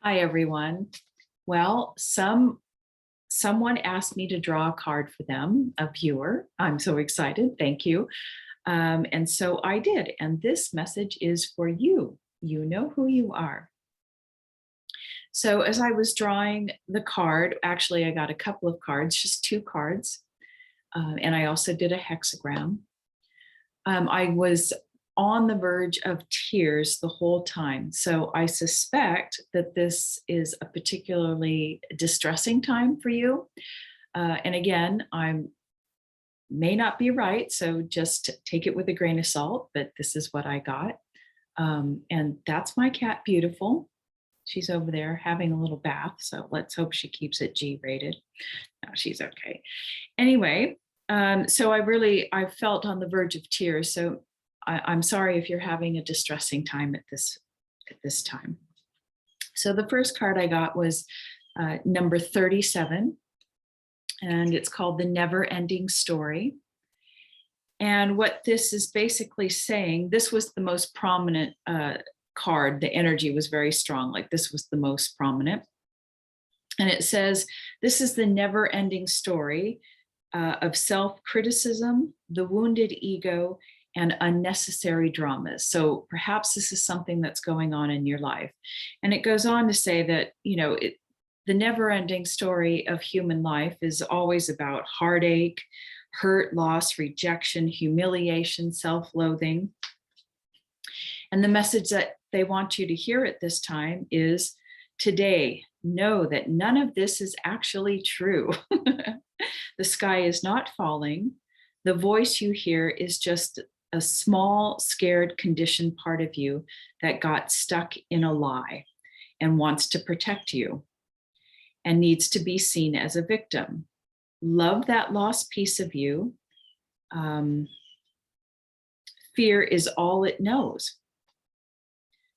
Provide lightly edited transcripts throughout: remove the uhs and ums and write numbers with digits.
Hi, everyone. Well, someone asked me to draw a card for them, a viewer. I'm so excited. Thank you. And so I did. And this message is for you. You know who you are. So as I was drawing the card, actually, I got a couple of cards, just two cards. And I also did a hexagram. I was on the verge of tears the whole time. So I suspect that this is a particularly distressing time for you. And again, I may not be right, so just take it with a grain of salt, but this is what I got. And that's my cat, Beautiful. She's over there having a little bath, so let's hope she keeps it G-rated. No, she's okay. Anyway, so I felt on the verge of tears. So I'm sorry if you're having a distressing time at this time. So the first card I got was number 37, and it's called The Never Ending Story. And what this is basically saying, this was the most prominent card. The energy was very strong, like this was the most prominent. And it says, this is the never ending story of self-criticism, the wounded ego, and unnecessary dramas. So perhaps this is something that's going on in your life. And it goes on to say that, the never-ending story of human life is always about heartache, hurt, loss, rejection, humiliation, self-loathing. And the message that they want you to hear at this time is, today, know that none of this is actually true. The sky is not falling. The voice you hear is just a small, scared, conditioned part of you that got stuck in a lie and wants to protect you and needs to be seen as a victim. Love that lost piece of you. Fear is all it knows.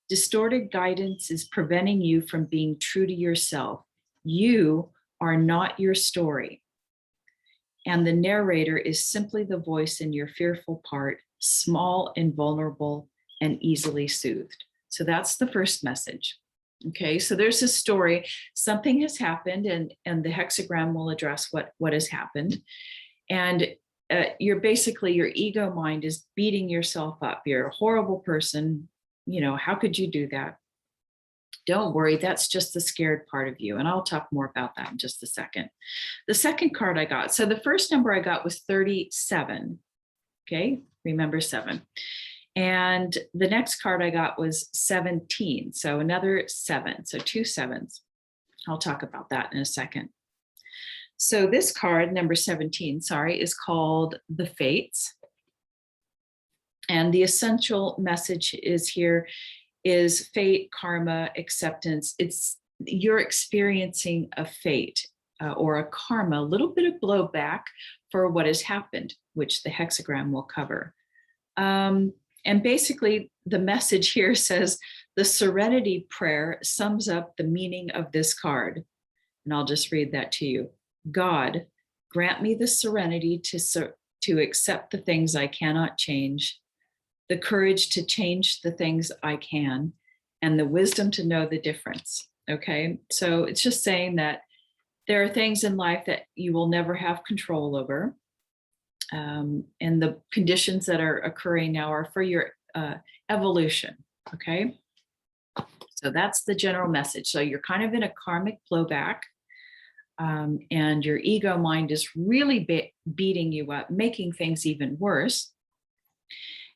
Distorted guidance is preventing you from being true to yourself. You are not your story. And the narrator is simply the voice in your fearful part, small and vulnerable and easily soothed. So that's the first message. Okay, so there's a story. Something has happened, and the hexagram will address what has happened. And your ego mind is beating yourself up. You're a horrible person. How could you do that? Don't worry, that's just the scared part of you. And I'll talk more about that in just a second. The second card I got, so the first number I got was 37. Okay, remember 7. And the next card I got was 17. So another 7, so 2 7s. I'll talk about that in a second. So this card, number 17, is called The Fates. And the essential message is fate, karma, acceptance. You're experiencing a fate or a karma, a little bit of blowback for what has happened, which the hexagram will cover. And basically the message here says the serenity prayer sums up the meaning of this card. And I'll just read that to you. God, grant me the serenity to accept the things I cannot change, the courage to change the things I can, and the wisdom to know the difference. Okay, so it's just saying that there are things in life that you will never have control over. And the conditions that are occurring now are for your evolution. Okay, so that's the general message. So you're kind of in a karmic blowback. And your ego mind is really beating you up, making things even worse.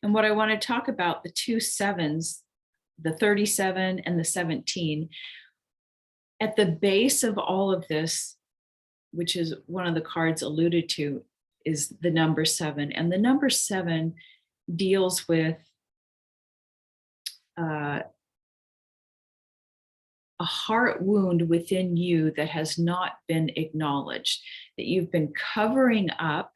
And what I want to talk about, the 2 7s, the 37 and the 17, at the base of all of this, which is one of the cards alluded to, is the number 7. And the number 7 deals with a heart wound within you that has not been acknowledged, that you've been covering up.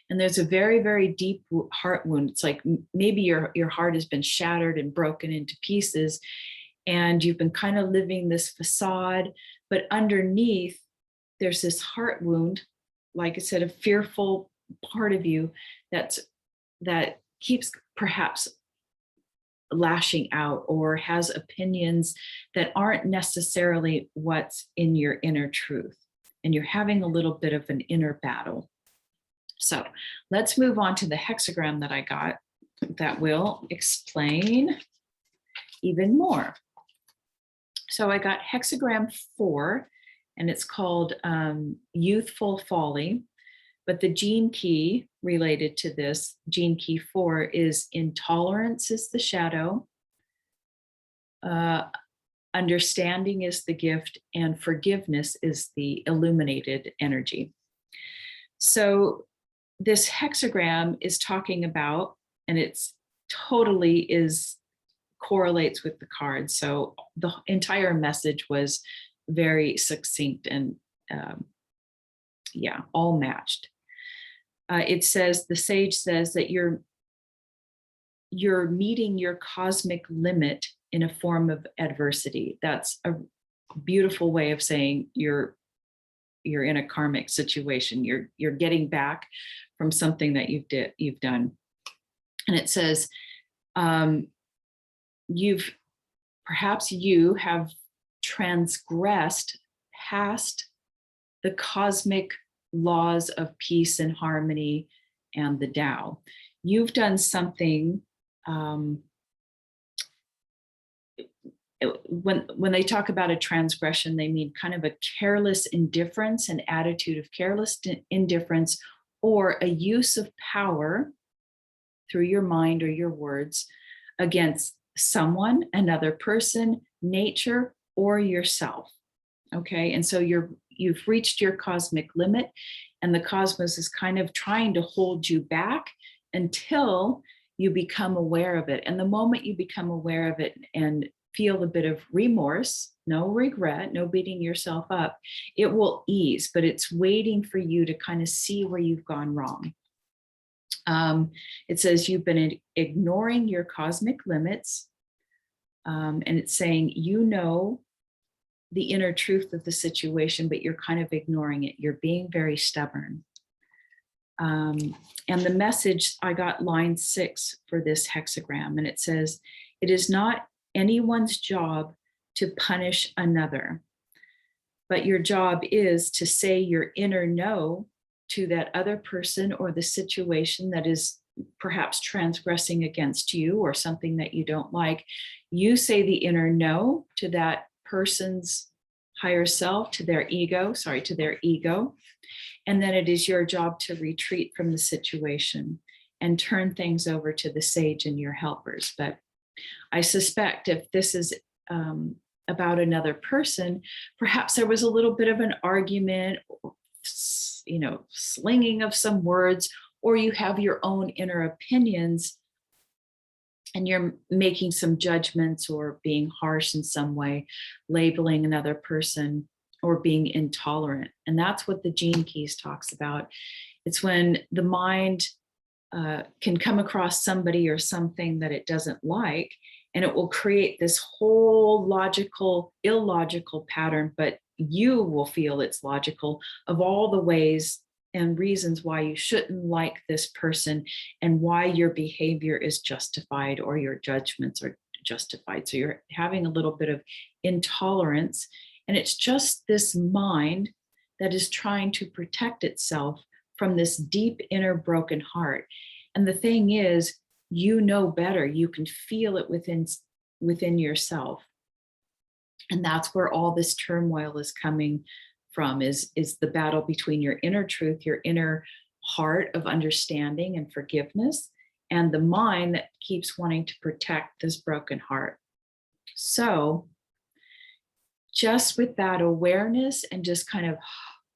And there's a very, very deep heart wound. It's like maybe your heart has been shattered and broken into pieces, and you've been kind of living this facade, but underneath there's this heart wound, like I said, a fearful part of you that keeps perhaps lashing out or has opinions that aren't necessarily what's in your inner truth. And you're having a little bit of an inner battle. So let's move on to the hexagram that I got that will explain even more. So I got hexagram 4, and it's called Youthful Folly. But the gene key related to this, gene key 4, is intolerance is the shadow, understanding is the gift, and forgiveness is the illuminated energy. So this hexagram is talking about, and it's totally is correlates with the card. So the entire message was very succinct and yeah, all matched. It says, the sage says that you're meeting your cosmic limit in a form of adversity. That's a beautiful way of saying you're in a karmic situation. You're getting back from something that you've done. And it says, perhaps you have transgressed past the cosmic laws of peace and harmony and the Tao. You've done something, when they talk about a transgression, they mean kind of a careless indifference, an attitude of careless indifference, or a use of power through your mind or your words against someone, another person, nature, or yourself. Okay, and so you've reached your cosmic limit, and the cosmos is kind of trying to hold you back until you become aware of it. And the moment you become aware of it and feel a bit of remorse, no regret, no beating yourself up, it will ease, but it's waiting for you to kind of see where you've gone wrong. It says you've been ignoring your cosmic limits, and it's saying, you know, the inner truth of the situation, but you're kind of ignoring it. You're being very stubborn. And the message, I got line 6 for this hexagram, and it says, it is not anyone's job to punish another, but your job is to say your inner no to that other person or the situation that is perhaps transgressing against you or something that you don't like. You say the inner no to that person's higher self, to their ego, and then it is your job to retreat from the situation and turn things over to the sage and your helpers. But I suspect if this is about another person, perhaps there was a little bit of an argument, you know, slinging of some words, or you have your own inner opinions and you're making some judgments or being harsh in some way, labeling another person or being intolerant. And that's what the Gene Keys talks about. It's when the mind can come across somebody or something that it doesn't like, and it will create this whole illogical pattern, but you will feel it's logical, of all the ways and reasons why you shouldn't like this person and why your behavior is justified or your judgments are justified. So you're having a little bit of intolerance, and it's just this mind that is trying to protect itself from this deep inner broken heart. And the thing is, you know better. You can feel it within yourself. And that's where all this turmoil is coming from, is the battle between your inner truth, your inner heart of understanding and forgiveness, and the mind that keeps wanting to protect this broken heart. So just with that awareness and just kind of,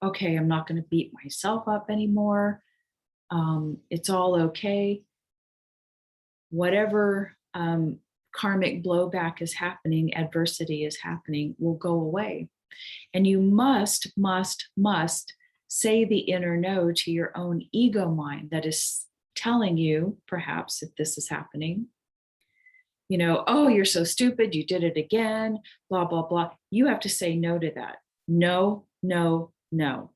okay, I'm not going to beat myself up anymore. It's all okay. Whatever karmic blowback is happening, adversity is happening, will go away. And you must say the inner no to your own ego mind that is telling you, perhaps if this is happening, you know, oh, you're so stupid, you did it again, blah, blah, blah. You have to say no to that. No, no, no.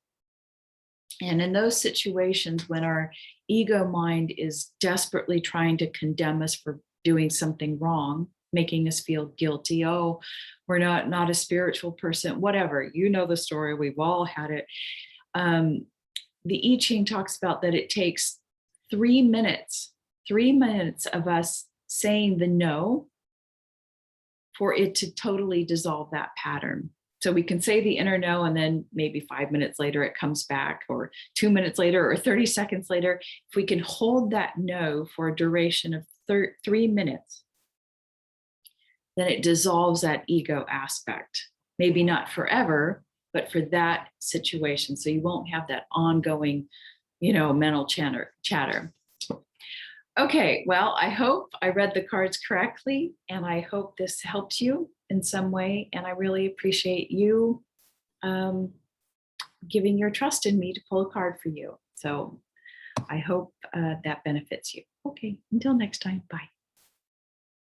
And in those situations when our ego mind is desperately trying to condemn us for doing something wrong, making us feel guilty. Oh, we're not a spiritual person, whatever. You know the story. We've all had it. The I Ching talks about that it takes 3 minutes of us saying the no for it to totally dissolve that pattern. So we can say the inner no, and then maybe 5 minutes later it comes back, or 2 minutes later, or 30 seconds later. If we can hold that no for a duration of 3 minutes, then it dissolves that ego aspect. Maybe not forever, but for that situation. So you won't have that ongoing, mental chatter. Okay, well, I hope I read the cards correctly, and I hope this helps you in some way. And I really appreciate you giving your trust in me to pull a card for you. So I hope that benefits you. Okay, until next time, bye.